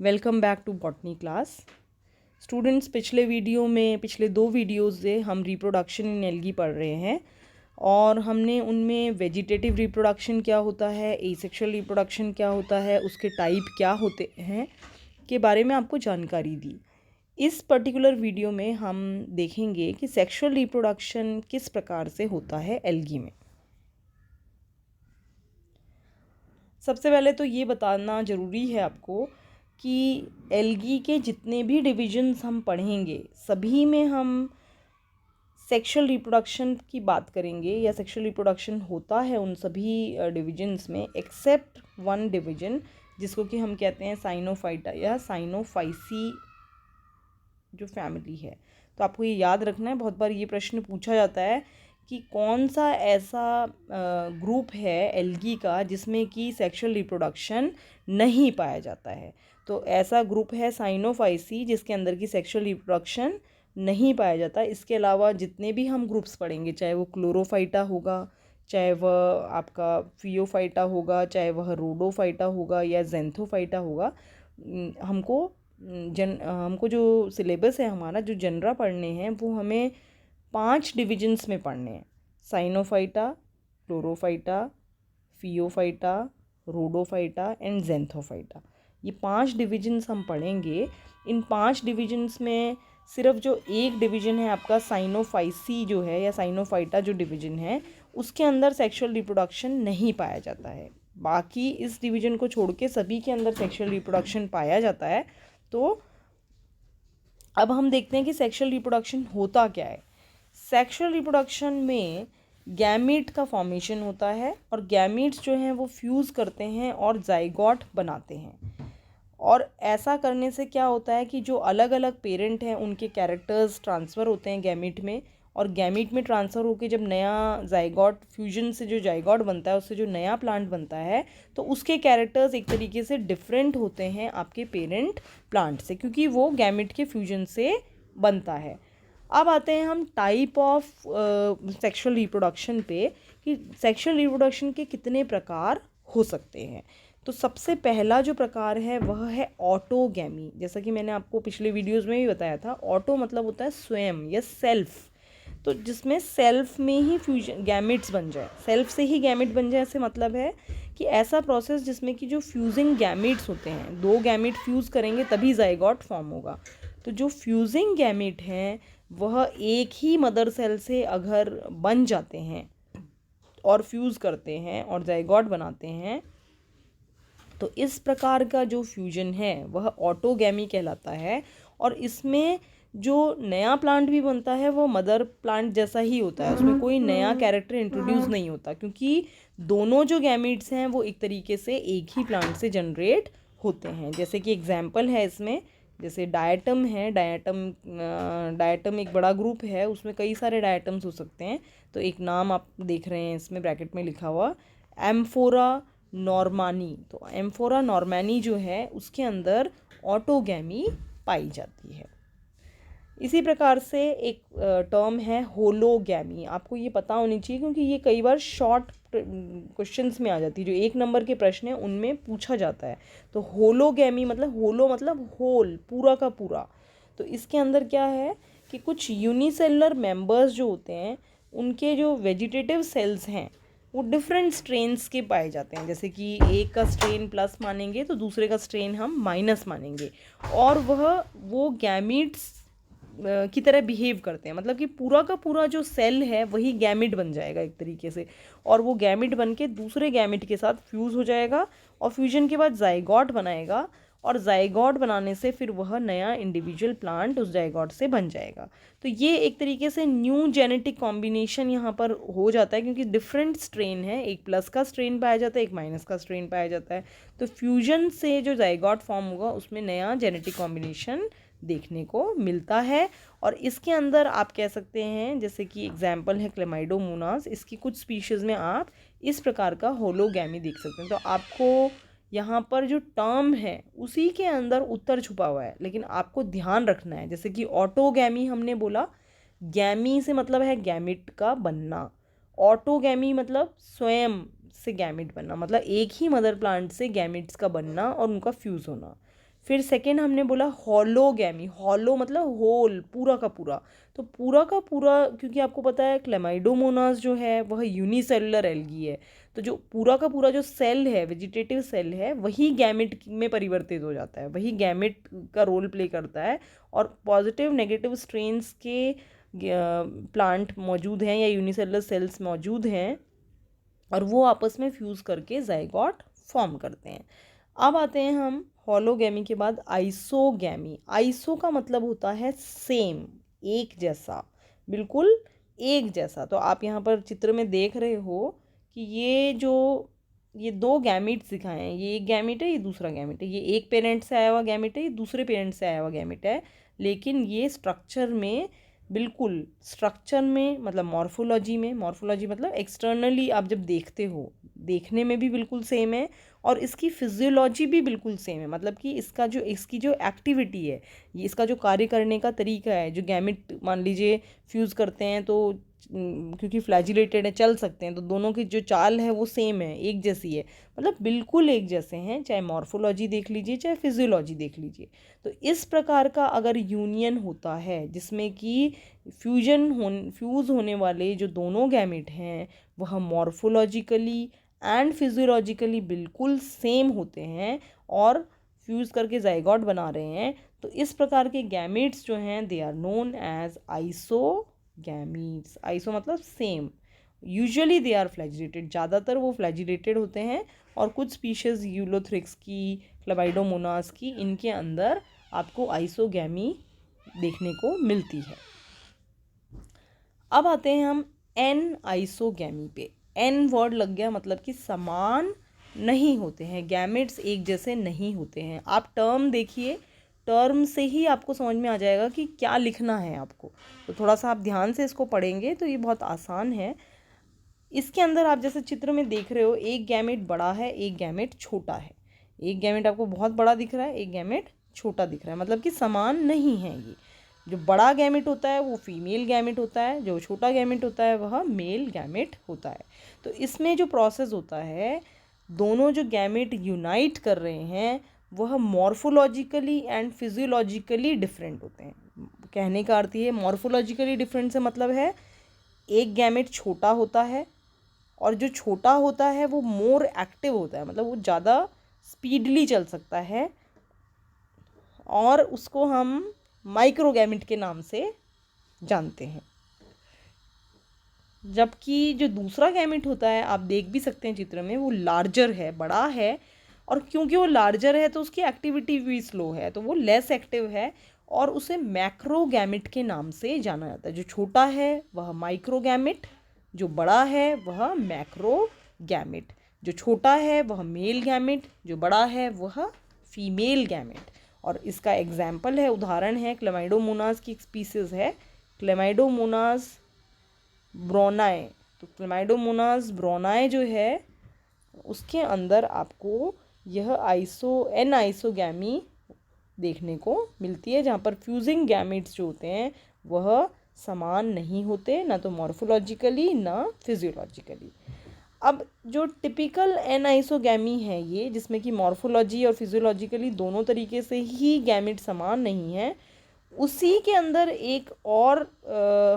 Welcome back to botany class. Students, पिछले 2 videos से हम रिप्रोडक्शन इन एल्गी पढ़ रहे हैं और हमने उनमें वेजिटेटिव रिप्रोडक्शन क्या होता है, एसेक्सुअल रिप्रोडक्शन क्या होता है, उसके टाइप क्या होते हैं के बारे में आपको जानकारी दी। इस पर्टिकुलर वीडियो में हम देखेंगे कि सेक्सुअल रिप्रोडक्शन किस प्रकार से होता है एल्गी में। सबसे पहले तो ये बताना ज़रूरी है आपको कि एल्गी के जितने भी डिविजन्स हम पढ़ेंगे सभी में हम सेक्सुअल रिप्रोडक्शन की बात करेंगे या सेक्सुअल रिप्रोडक्शन होता है उन सभी डिविजन्स में एक्सेप्ट वन डिवीजन जिसको कि हम कहते हैं साइनोफाइटा या साइनोफाइसी जो फैमिली है। तो आपको ये याद रखना है, बहुत बार ये प्रश्न पूछा जाता है कि कौन सा ऐसा ग्रुप है एल्गी का जिसमें कि सेक्सुअल रिप्रोडक्शन नहीं पाया जाता है। तो ऐसा ग्रुप है साइनोफाइसी जिसके अंदर की सेक्सुअल रिप्रोडक्शन नहीं पाया जाता। इसके अलावा जितने भी हम ग्रुप्स पढ़ेंगे, चाहे वो क्लोरोफाइटा होगा, चाहे वह आपका फियोफाइटा होगा, चाहे वह रोडोफाइटा होगा या जेंथोफाइटा होगा, हमको जो सिलेबस है, हमारा जो जनरा पढ़ने हैं वो हमें 5 डिविजन्स में पढ़ने हैं। साइनोफाइटा, क्लोरोफाइटा, फियोफाइटा, रोडोफाइटा एंड जेंथोफाइटा, ये 5 डिविजन्स हम पढ़ेंगे। इन 5 डिविजन्स में सिर्फ जो एक डिवीजन है आपका साइनोफाइसी जो है या साइनोफाइटा जो डिवीजन है, उसके अंदर सेक्सुअल रिप्रोडक्शन नहीं पाया जाता है। बाकी इस डिवीजन को छोड़ के सभी के अंदर सेक्सुअल रिप्रोडक्शन पाया जाता है। तो अब हम देखते हैं कि सेक्सुअल रिप्रोडक्शन होता क्या है। सेक्सुअल रिप्रोडक्शन में गैमीट का फॉर्मेशन होता है और गैमीट्स जो हैं वो फ्यूज़ करते हैं और जाइगोट बनाते हैं। और ऐसा करने से क्या होता है कि जो अलग अलग पेरेंट हैं उनके कैरेक्टर्स ट्रांसफ़र होते हैं गैमीट में, और गैमीट में ट्रांसफ़र होकर जब नया जाइगोट फ्यूजन से जो जाइगोट बनता है, उससे जो नया प्लांट बनता है, तो उसके कैरेक्टर्स एक तरीके से डिफरेंट होते हैं आपके पेरेंट प्लांट से, क्योंकि वो गैमीट के फ्यूजन से बनता है। अब आते हैं हम टाइप ऑफ सेक्सुअल रिप्रोडक्शन पे कि सेक्सुअल रिप्रोडक्शन के कितने प्रकार हो सकते हैं। तो सबसे पहला जो प्रकार है वह है ऑटोगैमी। जैसा कि मैंने आपको पिछले वीडियोस में भी बताया था, ऑटो मतलब होता है स्वयं या सेल्फ, तो जिसमें सेल्फ में ही फ्यूजन गैमेट्स बन जाए, सेल्फ से ही गैमेट बन जाए। ऐसे मतलब है कि ऐसा प्रोसेस जिसमें कि जो फ्यूजिंग गैमेट्स होते हैं, 2 गैमेट फ्यूज़ करेंगे तभी जाइगोट फॉर्म होगा। तो जो फ्यूजिंग गैमेट हैं वह एक ही मदर सेल से अगर बन जाते हैं और फ्यूज़ करते हैं और जाइगोट बनाते हैं, तो इस प्रकार का जो फ्यूजन है वह ऑटोगैमी कहलाता है। और इसमें जो नया प्लांट भी बनता है वो मदर प्लांट जैसा ही होता है, उसमें कोई नया कैरेक्टर इंट्रोड्यूस नहीं होता, क्योंकि दोनों जो गैमीट्स हैं वो एक तरीके से एक ही प्लांट से जनरेट होते हैं। जैसे कि एग्जाम्पल है इसमें, जैसे डायटम है, डायटम एक बड़ा ग्रुप है, उसमें कई सारे डायटम्स हो सकते हैं। तो एक नाम आप देख रहे हैं इसमें ब्रैकेट में लिखा हुआ, एम्फोरा नॉर्मानी। तो एम्फोरा नॉर्मानी जो है उसके अंदर ऑटोगैमी पाई जाती है। इसी प्रकार से एक टर्म है होलोगैमी। आपको ये पता होनी चाहिए क्योंकि ये कई बार शॉर्ट क्वेश्चंस में आ जाती है, जो 1 नंबर के प्रश्न हैं उनमें पूछा जाता है। तो होलोगैमी मतलब होलो मतलब होल, पूरा का पूरा। तो इसके अंदर क्या है कि कुछ यूनिसेलुलर मेंबर्स जो होते हैं उनके जो वेजिटेटिव सेल्स हैं वो डिफरेंट स्ट्रेन्स के पाए जाते हैं। जैसे कि एक का स्ट्रेन प्लस मानेंगे तो दूसरे का स्ट्रेन हम माइनस मानेंगे, और वो गैमीट्स की तरह बिहेव करते हैं। मतलब कि पूरा का पूरा जो सेल है वही गैमिट बन जाएगा एक तरीके से, और वो गैमिट बन के दूसरे गैमिट के साथ फ्यूज़ हो जाएगा और फ्यूजन के बाद जाइगोट बनाएगा, और जाइगोट बनाने से फिर वह नया इंडिविजुअल प्लांट उस जाइगोट से बन जाएगा। तो ये एक तरीके से न्यू जेनेटिक कॉम्बिनेशन यहाँ पर हो जाता है, क्योंकि डिफरेंट स्ट्रेन है, एक प्लस का स्ट्रेन पाया जाता है, एक माइनस का स्ट्रेन पाया जाता है। तो फ्यूजन से जो जाइगोट फॉर्म होगा उसमें नया जेनेटिक कॉम्बिनेशन देखने को मिलता है। और इसके अंदर आप कह सकते हैं, जैसे कि एग्जाम्पल है क्लेमाइडोमोनास, इसकी कुछ स्पीशीज़ में आप इस प्रकार का होलोगैमी देख सकते हैं। तो आपको यहाँ पर जो टर्म है उसी के अंदर उत्तर छुपा हुआ है, लेकिन आपको ध्यान रखना है। जैसे कि ऑटोगैमी हमने बोला, गैमी से मतलब है गैमिट का बनना, ऑटोगैमी मतलब स्वयं से गैमिट बनना, मतलब एक ही मदर प्लांट से गैमिट्स का बनना और उनका फ्यूज़ होना। फिर सेकेंड हमने बोला हॉलोगैमी, हॉलो मतलब होल, पूरा का पूरा। तो पूरा का पूरा, क्योंकि आपको पता है क्लेमाइडोमोनास जो है वह यूनिसेलुलर एल्गी है, तो जो पूरा का पूरा जो सेल है, वेजिटेटिव सेल है, वही गैमेट में परिवर्तित हो जाता है, वही गैमेट का रोल प्ले करता है। और पॉजिटिव नेगेटिव स्ट्रेन्स के प्लांट मौजूद हैं या यूनिसेलुलर सेल्स मौजूद हैं, और वो आपस में फ्यूज़ करके जाइगोट फॉर्म करते हैं। अब आते हैं हम हॉलोगैमी के बाद आइसोगैमी। आइसो का मतलब होता है सेम, एक जैसा, बिल्कुल एक जैसा। तो आप यहाँ पर चित्र में देख रहे हो कि ये दो गैमीट्स दिखाए हैं, ये एक गैमीट है, ये दूसरा गैमीट है, ये एक पेरेंट से आया हुआ गैमीट है, ये दूसरे पेरेंट से आया हुआ गैमीट है, लेकिन ये स्ट्रक्चर में, बिल्कुल स्ट्रक्चर में मतलब मॉर्फोलॉजी में, मॉर्फोलॉजी मतलब एक्सटर्नली आप जब देखते हो, देखने में भी बिल्कुल सेम है, और इसकी फिजियोलॉजी भी बिल्कुल सेम है। मतलब कि इसकी जो एक्टिविटी है, ये इसका जो कार्य करने का तरीका है, जो गैमेट मान लीजिए फ्यूज़ करते हैं तो क्योंकि फ्लैजिलेटेड है, चल सकते हैं, तो दोनों की जो चाल है वो सेम है, एक जैसी है, मतलब बिल्कुल एक जैसे हैं, चाहे मॉर्फोलॉजी देख लीजिए चाहे फिजियोलॉजी देख लीजिए। तो इस प्रकार का अगर यूनियन होता है जिसमें कि फ्यूज़ होने वाले जो दोनों गैमेट हैं वह मॉर्फोलॉजिकली एंड फिजियोलॉजिकली बिल्कुल सेम होते हैं और फ्यूज़ करके जाइगोट बना रहे हैं, तो इस प्रकार के गैमेट्स जो हैं they are known as isogametes. Iso मतलब same, usually they are flagellated, ज़्यादातर वो फ्लैजिलेटेड होते हैं, और कुछ स्पीशीज़ यूलोथ्रिक्स की, क्लेमाइडोमोनास की, इनके अंदर आपको आइसोगैमी देखने को मिलती है। अब आते हैं हम एन आइसोगैमी पे। एन वर्ड लग गया, मतलब कि समान नहीं होते हैं, गैमेट्स एक जैसे नहीं होते हैं। आप टर्म देखिए, टर्म से ही आपको समझ में आ जाएगा कि क्या लिखना है आपको, तो थोड़ा सा आप ध्यान से इसको पढ़ेंगे तो ये बहुत आसान है। इसके अंदर आप जैसे चित्र में देख रहे हो, एक गैमेट बड़ा है, एक गैमेट छोटा है, एक गैमेट आपको बहुत बड़ा दिख रहा है, एक गैमेट छोटा दिख रहा है, मतलब कि समान नहीं है। ये जो बड़ा गैमेट होता है वो फीमेल गैमेट होता है, जो छोटा गैमेट होता है वह मेल गैमेट होता है। तो इसमें जो प्रोसेस होता है, दोनों जो गैमेट यूनाइट कर रहे हैं वह मॉर्फोलॉजिकली एंड फिजियोलॉजिकली डिफरेंट होते हैं। कहने का अर्थ ये, मॉर्फोलॉजिकली डिफरेंट से मतलब है एक गैमेट छोटा होता है, और जो छोटा होता है वो मोर एक्टिव होता है, मतलब वो ज़्यादा स्पीडली चल सकता है, और उसको हम माइक्रोगैमेट के नाम से जानते हैं। जबकि जो दूसरा गैमेट होता है, आप देख भी सकते हैं चित्र में, वो लार्जर है, बड़ा है, और क्योंकि वो लार्जर है तो उसकी एक्टिविटी भी स्लो है, तो वो लेस एक्टिव है, और उसे मैक्रोगैमेट के नाम से जाना जाता है। जो छोटा है वह माइक्रोगैमेट, जो बड़ा है वह मैक्रोगैमेट, जो छोटा है वह मेल गैमेट, जो बड़ा है वह फीमेल गैमेट। और इसका एग्जाम्पल है, उदाहरण है, क्लेमाइडोमोनास की एक स्पीसीज़ है, क्लेमाइडोमोनास ब्रोनाए। तो क्लेमाइडोमोनास ब्रोनाए जो है उसके अंदर आपको यह एन आइसोगैमी देखने को मिलती है, जहाँ पर फ्यूजिंग गैमेट्स जो होते हैं वह समान नहीं होते, ना तो मॉर्फोलॉजिकली ना फिजियोलॉजिकली। अब जो टिपिकल एन आइसोगैमी है ये, जिसमें कि मॉर्फोलॉजी और फिजियोलॉजिकली दोनों तरीके से ही गैमेट समान नहीं है, उसी के अंदर एक और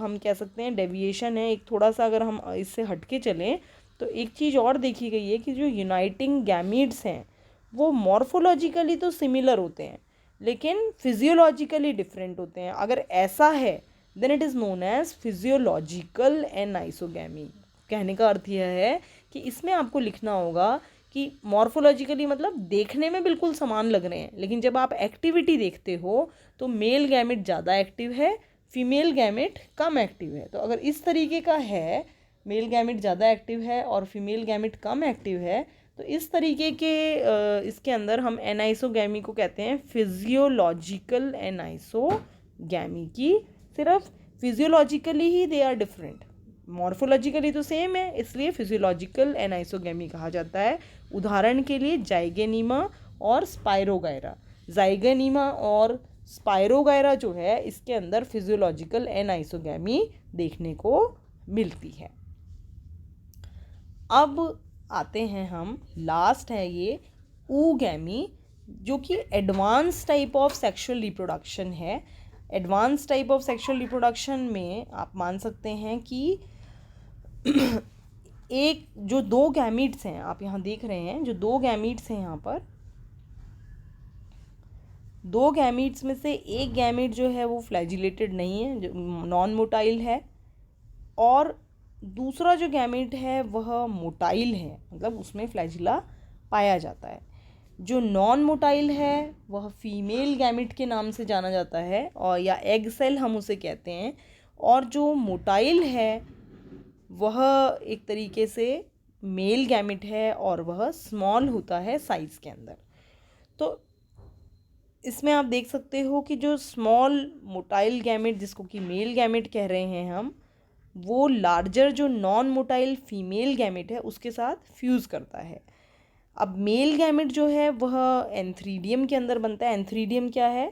हम कह सकते हैं डेविएशन है, एक थोड़ा सा अगर हम इससे हटके चलें तो एक चीज़ और देखी गई है कि जो यूनाइटिंग गैमीट्स हैं वो मॉर्फोलॉजिकली तो सिमिलर होते हैं लेकिन फिजियोलॉजिकली डिफरेंट होते हैं। अगर ऐसा है then it is known as physiological anisogamy. कहने का अर्थ यह है कि इसमें आपको लिखना होगा कि मॉर्फोलॉजिकली मतलब देखने में बिल्कुल समान लग रहे हैं, लेकिन जब आप एक्टिविटी देखते हो तो मेल गैमेट ज़्यादा एक्टिव है, फीमेल गैमेट कम एक्टिव है। तो अगर इस तरीके का है, मेल गैमेट ज़्यादा एक्टिव है और फीमेल गैमेट कम एक्टिव है, तो इस तरीके के इसके अंदर हम एनाइसोगैमी को कहते हैं फिजियोलॉजिकल एनाइसोगैमी, की सिर्फ फिजियोलॉजिकली ही दे आर डिफरेंट, मॉर्फोलॉजिकली तो सेम है, इसलिए फिजियोलॉजिकल एनाइसोगैमी कहा जाता है। उदाहरण के लिए जाइगेनिमा और स्पाइरोगायरा। जाइगेनिमा और स्पाइरोगायरा जो है इसके अंदर फिजियोलॉजिकल एनाइसोगैमी देखने को मिलती है। अब आते हैं हम, लास्ट है ये ऊगैमी, जो कि advance type of sexual reproduction है। Advance type of sexual reproduction में आप मान सकते हैं कि एक जो दो गैमीट्स हैं, आप यहाँ देख रहे हैं जो दो गैमीट्स हैं, यहाँ पर दो गैमीट्स में से एक गैमीट जो है वो फ्लैजिलेटेड नहीं है, जो नॉन मोटाइल है, और दूसरा जो गैमीट है वह मोटाइल है, मतलब उसमें फ्लैजिला पाया जाता है। जो नॉन मोटाइल है वह फीमेल गैमीट के नाम से जाना जाता है, और या एग सेल हम उसे कहते हैं, और जो मोटाइल है वह एक तरीके से मेल गैमीट है और वह स्मॉल होता है साइज़ के अंदर। तो इसमें आप देख सकते हो कि जो स्मॉल मोटाइल गैमेट, जिसको कि मेल गैमेट कह रहे हैं हम, वो लार्जर जो नॉन मोटाइल फीमेल गैमेट है उसके साथ फ्यूज़ करता है। अब मेल गैमेट जो है वह एंथ्रीडियम के अंदर बनता है। एंथ्रीडियम क्या है?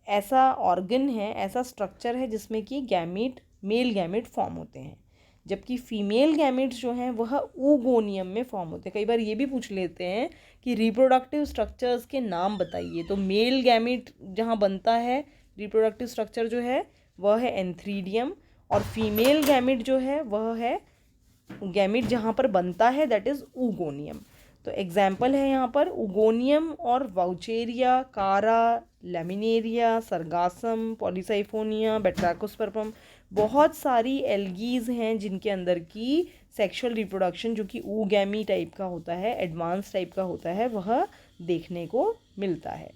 ऐसा ऑर्गन है, ऐसा स्ट्रक्चर है जिसमें कि गैमेट, मेल गैमेट फॉर्म होते हैं, जबकि फीमेल गैमेट्स जो हैं वह oogoनियम में फॉर्म होते हैं। कई बार ये भी पूछ लेते हैं कि रिप्रोडक्टिव स्ट्रक्चर्स के नाम बताइए, तो मेल गैमेट जहाँ बनता है रिप्रोडक्टिव स्ट्रक्चर जो है वह है एंथ्रीडियम, और फीमेल गैमेट जो है वह है गैमेट जहाँ पर बनता है दैट इज़ oogoनियम। तो एग्जाम्पल है यहाँ पर oogoनियम और वाउचेरिया, कारा, लैमिनेरिया, सरगासम, पॉलीसाइफोनिया, बेट्राकोस्पर्पम, बहुत सारी एल्गीज़ हैं जिनके अंदर की सेक्सुअल रिप्रोडक्शन जो कि oogamy टाइप का होता है, एडवांस टाइप का होता है, वह देखने को मिलता है।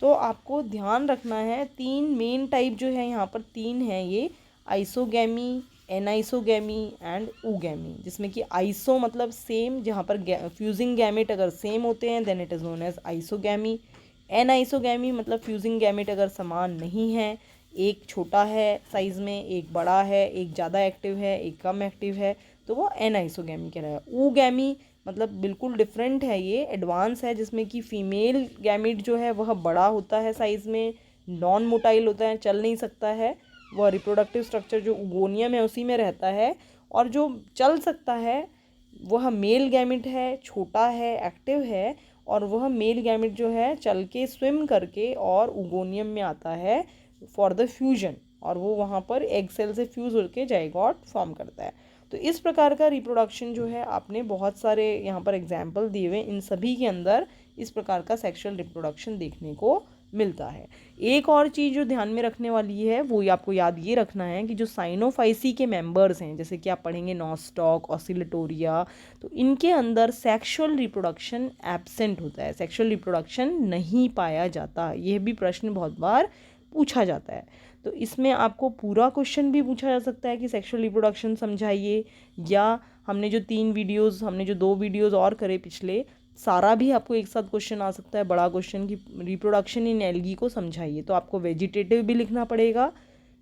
तो आपको ध्यान रखना है, तीन मेन टाइप जो है यहाँ पर तीन हैं, ये आइसोगैमी, एनाइसोगैमी एंड oogamy, जिसमें कि आइसो मतलब सेम, जहाँ पर फ्यूजिंग गैमेट अगर सेम होते हैं then it is known as isogamy. Anisogamy मतलब फ्यूजिंग गैमेट अगर समान नहीं है, एक छोटा है साइज़ में, एक बड़ा है, एक ज़्यादा एक्टिव है, एक कम एक्टिव है, तो वो एनाइसोगैमी कहलाएगा। oogamy मतलब बिल्कुल डिफरेंट है, ये एडवांस है, जिसमें कि फीमेल गैमेट जो है वह बड़ा होता है साइज़ में, नॉन मोटाइल होता है, चल नहीं सकता है, वह रिप्रोडक्टिव स्ट्रक्चर जो oogoनियम है उसी में रहता है, और जो चल सकता है वह मेल गैमेट है, छोटा है, एक्टिव है, और वह मेल गैमेट जो है चल के स्विम करके और oogoनियम में आता है फॉर द फ्यूजन, और वो वहाँ पर एग सेल से फ्यूज़ होकर जाइगोट फॉर्म करता है। तो इस प्रकार का रिप्रोडक्शन जो है, आपने बहुत सारे यहाँ पर एग्जाम्पल दिए हुए, इन सभी के अंदर इस प्रकार का सेक्सुअल रिप्रोडक्शन देखने को मिलता है। एक और चीज़ जो ध्यान में रखने वाली है वो आपको याद ये रखना है कि जो साइनोफाइसी के मेंबर्स हैं, जैसे कि आप पढ़ेंगे नॉस्टॉक, ऑसिलेटोरिया, तो इनके अंदर सेक्सुअल रिप्रोडक्शन एब्सेंट होता है, सेक्सुअल रिप्रोडक्शन नहीं पाया जाता। यह भी प्रश्न बहुत बार पूछा जाता है। तो इसमें आपको पूरा क्वेश्चन भी पूछा जा सकता है कि सेक्सुअल रिप्रोडक्शन समझाइए, या हमने जो दो वीडियोज़ और करे पिछले, सारा भी आपको एक साथ क्वेश्चन आ सकता है, बड़ा क्वेश्चन की रिप्रोडक्शन इन एल्गी को समझाइए। तो आपको वेजिटेटिव भी लिखना पड़ेगा,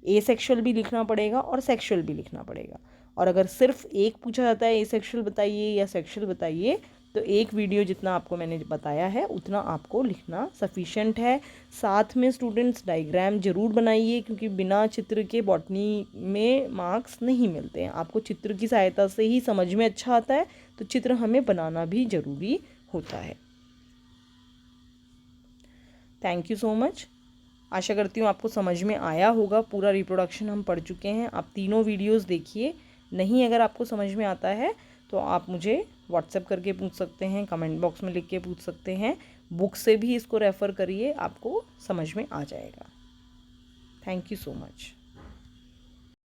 एसेक्सुअल भी लिखना पड़ेगा, और सेक्सुअल भी लिखना पड़ेगा। और अगर सिर्फ एक पूछा जाता है एसेक्सुअल बताइए या सेक्सुअल बताइए, तो एक वीडियो जितना आपको मैंने बताया है उतना आपको लिखना सफिशेंट है। साथ में स्टूडेंट्स डायग्राम ज़रूर बनाइए, क्योंकि बिना चित्र के बॉटनी में मार्क्स नहीं मिलते हैं। आपको चित्र की सहायता से ही समझ में अच्छा आता है, तो चित्र हमें बनाना भी ज़रूरी होता है। Thank you so much. आशा करती हूँ आपको समझ में आया होगा। पूरा रिप्रोडक्शन हम पढ़ चुके हैं, आप तीनों वीडियोस देखिए। नहीं अगर आपको समझ में आता है तो आप मुझे व्हाट्सएप करके पूछ सकते हैं, कमेंट बॉक्स में लिख के पूछ सकते हैं, बुक से भी इसको रेफ़र करिए, आपको समझ में आ जाएगा। Thank you so much.